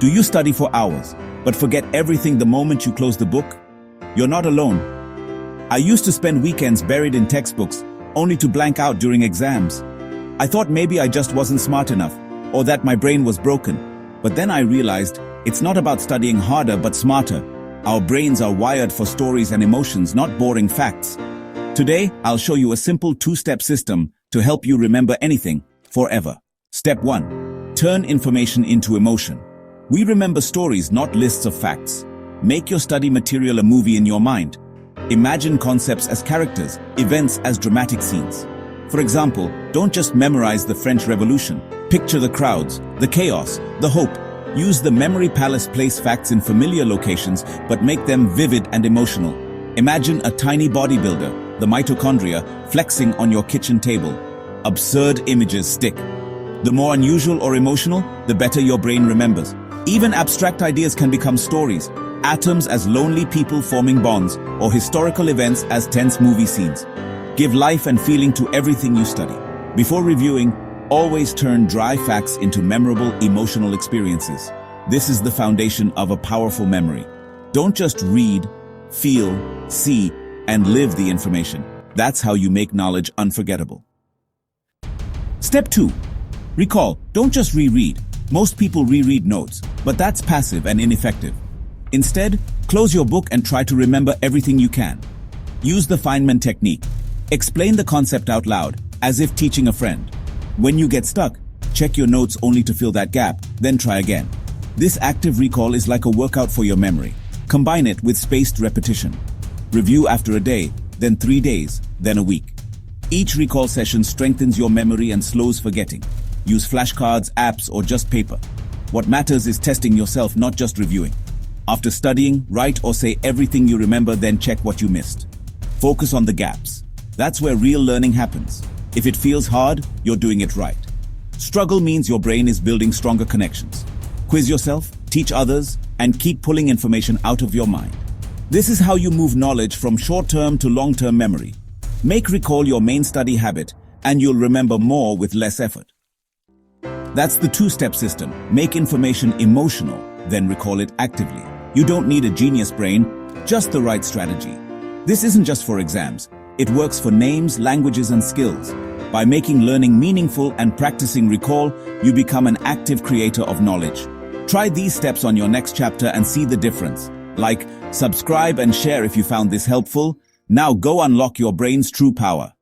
Do you study for hours, but forget everything the moment you close the book? You're not alone. I used to spend weekends buried in textbooks, only to blank out during exams. I thought maybe I just wasn't smart enough, or that my brain was broken. But then I realized it's not about studying harder but smarter. Our brains are wired for stories and emotions, not boring facts. Today, I'll show you a simple two-step system to help you remember anything forever. Step 1. Turn information into emotion. We remember stories, not lists of facts. Make your study material a movie in your mind. Imagine concepts as characters, events as dramatic scenes. For example, don't just memorize the French Revolution. Picture the crowds, the chaos, the hope. Use the memory palace, place facts in familiar locations, but make them vivid and emotional. Imagine a tiny bodybuilder, the mitochondria, flexing on your kitchen table. Absurd images stick. The more unusual or emotional, the better your brain remembers. Even abstract ideas can become stories. Atoms as lonely people forming bonds, or historical events as tense movie scenes. Give life and feeling to everything you study. Before reviewing, always turn dry facts into memorable, emotional experiences. This is the foundation of a powerful memory. Don't just read, feel, see, and live the information. That's how you make knowledge unforgettable. Step 2. Recall. Don't just reread. Most people reread notes, but that's passive and ineffective. Instead, close your book and try to remember everything you can. Use the Feynman technique. Explain the concept out loud, as if teaching a friend. When you get stuck, check your notes only to fill that gap, then try again. This active recall is like a workout for your memory. Combine it with spaced repetition. Review after a day, then 3 days, then a week. Each recall session strengthens your memory and slows forgetting. Use flashcards, apps, or just paper. What matters is testing yourself, not just reviewing. After studying, write or say everything you remember, then check what you missed. Focus on the gaps. That's where real learning happens. If it feels hard, you're doing it right. Struggle means your brain is building stronger connections. Quiz yourself, teach others, and keep pulling information out of your mind. This is how you move knowledge from short-term to long-term memory. Make recall your main study habit, and you'll remember more with less effort. That's the two-step system. Make information emotional, then recall it actively. You don't need a genius brain, just the right strategy. This isn't just for exams. It works for names, languages, and skills. By making learning meaningful and practicing recall, you become an active creator of knowledge. Try these steps on your next chapter and see the difference. Like, subscribe, and share if you found this helpful. Now go unlock your brain's true power.